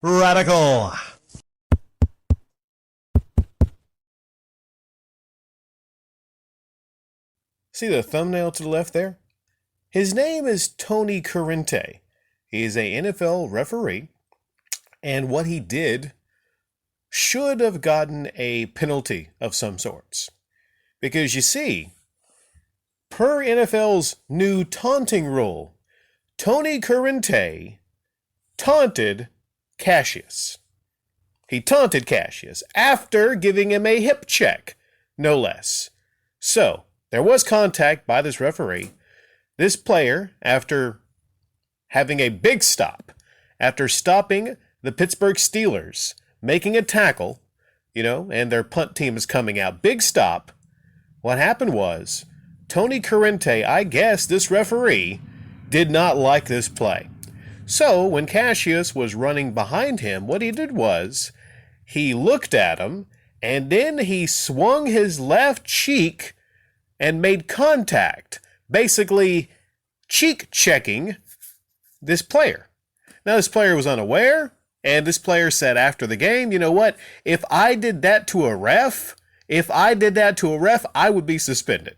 Radical. See the thumbnail to the left there? His name is Tony Corrente. He is a NFL referee, and what he did should have gotten a penalty of some sorts. Because you see, per NFL's new taunting rule, Tony Corrente taunted Cassius. He taunted Cassius after giving him a hip check, no less. So, there was contact by this referee. This player, after having a big stop, after stopping the Pittsburgh Steelers, making a tackle, and their punt team is coming out, big stop, what happened was, Tony Corrente, I guess this referee, did not like this play. So, when Cassius was running behind him, what he did was, he looked at him, and then he swung his left cheek and made contact, basically cheek checking this player. Now, this player was unaware, and this player said after the game, you know what, if I did that to a ref, I would be suspended.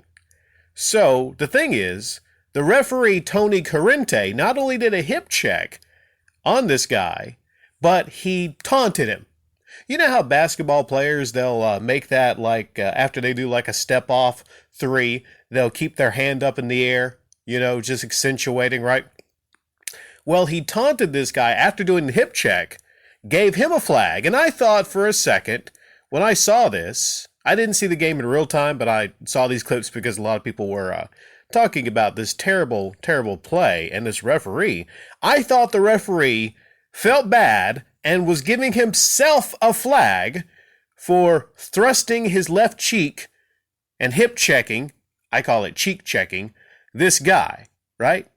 So, the thing is, the referee, Tony Corrente, not only did a hip check on this guy, but he taunted him. You know how basketball players, they'll make that after they do like a step-off three, they'll keep their hand up in the air, just accentuating, right? Well, he taunted this guy after doing the hip check, gave him a flag, and I thought for a second, when I saw this, I didn't see the game in real time, but I saw these clips because a lot of people were talking about this terrible, terrible play and this referee. I thought the referee felt bad and was giving himself a flag for thrusting his left cheek and hip checking, I call it cheek checking, this guy, right?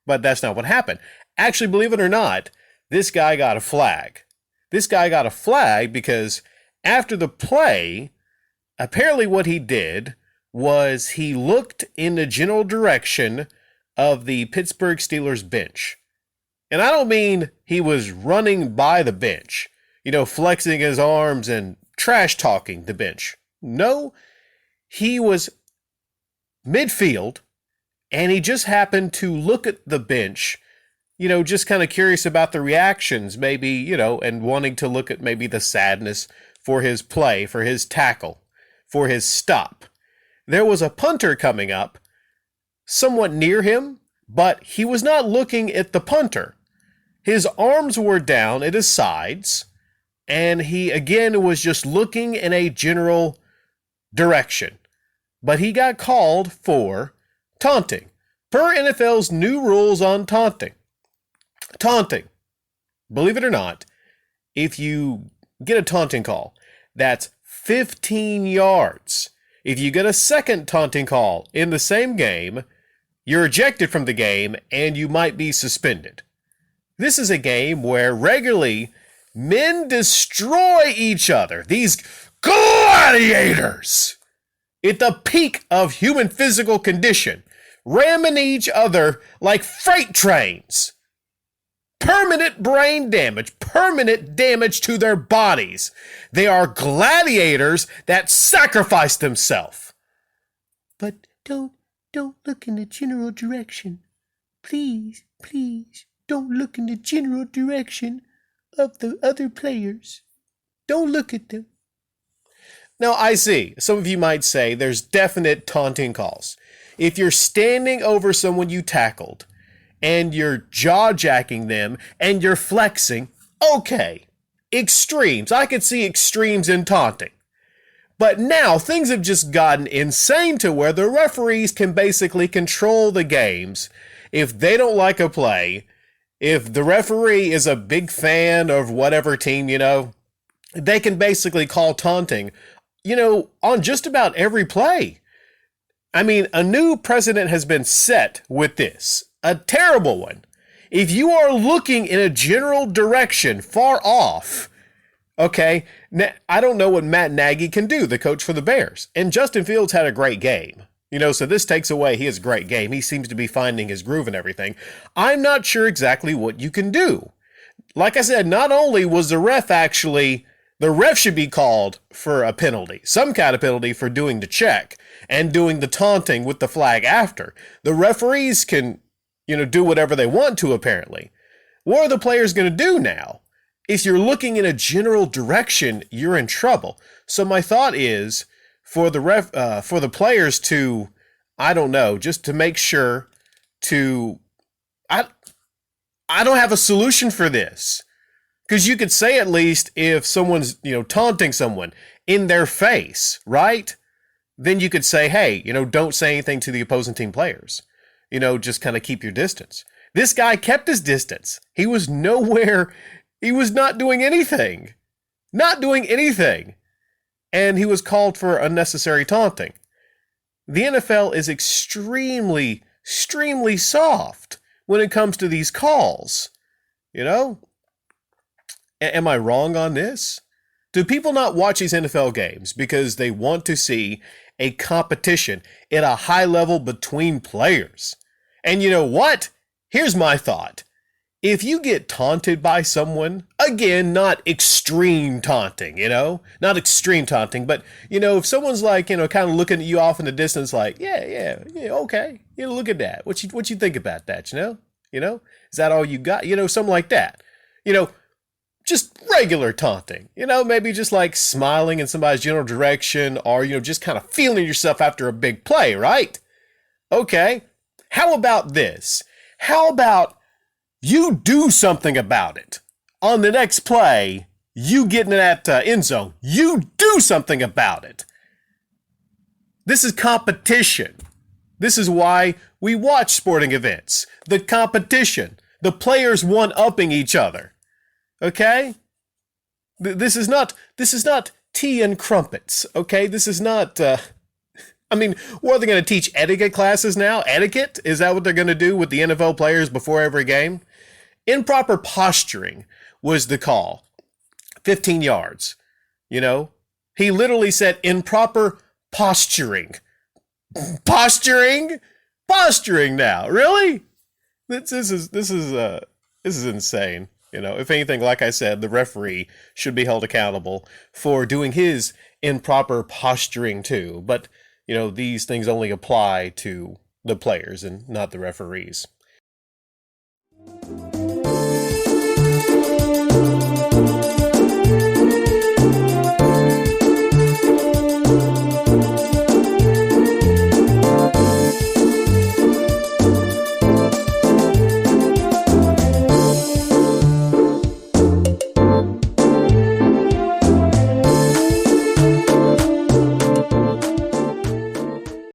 But that's not what happened. Actually, believe it or not, this guy got a flag. This guy got a flag because after the play, apparently what he did was he looked in the general direction of the Pittsburgh Steelers bench. And I don't mean he was running by the bench, flexing his arms and trash talking the bench. No, he was midfield and he just happened to look at the bench, just kind of curious about the reactions, maybe, and wanting to look at maybe the sadness for his play, for his tackle, for his stop. There was a punter coming up somewhat near him, but he was not looking at the punter. His arms were down at his sides, and he, again, was just looking in a general direction. But he got called for taunting, per NFL's new rules on taunting. Taunting, believe it or not, if you get a taunting call, that's 15 yards. If you get a second taunting call in the same game, you're ejected from the game and you might be suspended. This is a game where regularly men destroy each other. These gladiators at the peak of human physical condition, ramming each other like freight trains. Permanent brain damage, permanent damage to their bodies. They are gladiators that sacrifice themselves. But don't look in the general direction. Please, don't look in the general direction of the other players. Don't look at them. Now, I see. Some of you might say there's definite taunting calls. If you're standing over someone you tackled, and you're jaw-jacking them, and you're flexing, okay, extremes. I could see extremes in taunting. But now, things have just gotten insane to where the referees can basically control the games. If they don't like a play, if the referee is a big fan of whatever team, they can basically call taunting, on just about every play. I mean, a new precedent has been set with this. A terrible one. If you are looking in a general direction far off, okay, I don't know what Matt Nagy can do, the coach for the Bears. And Justin Fields had a great game. So this takes away his great game. He seems to be finding his groove and everything. I'm not sure exactly what you can do. like I said, not only was the ref should be called for a penalty, some kind of penalty for doing the check and doing the taunting with the flag after. The referees can, do whatever they want to, apparently. What are the players going to do now? If you're looking in a general direction, you're in trouble. So my thought is for the players to, I don't know, just to make sure to, I don't have a solution for this. Because you could say, at least if someone's, taunting someone in their face, right? Then you could say, hey, don't say anything to the opposing team players. Just kind of keep your distance. This guy kept his distance. He was nowhere. He was not doing anything. Not doing anything. And he was called for unnecessary taunting. The NFL is extremely, extremely soft when it comes to these calls. Am I wrong on this? Do people not watch these NFL games because they want to see a competition at a high level between players? And you know what? Here's my thought. If you get taunted by someone, again, not extreme taunting, not extreme taunting, but, if someone's like, kind of looking at you off in the distance like, yeah, okay, look at that. What you think about that, Is that all you got? Something like that. Just regular taunting, maybe just like smiling in somebody's general direction or, just kind of feeling yourself after a big play, right? Okay. How about this? How about you do something about it? On the next play, you get in that end zone. You do something about it. This is competition. This is why we watch sporting events. The competition. The players one-upping each other. Okay? This is not tea and crumpets, okay? This is not, what are they going to teach etiquette classes now? Etiquette? Is that what they're going to do with the NFL players before every game? Improper posturing was the call. 15 yards, He literally said improper posturing. Posturing? Posturing now. Really? This is insane. If anything, like I said, the referee should be held accountable for doing his improper posturing too. But, these things only apply to the players and not the referees.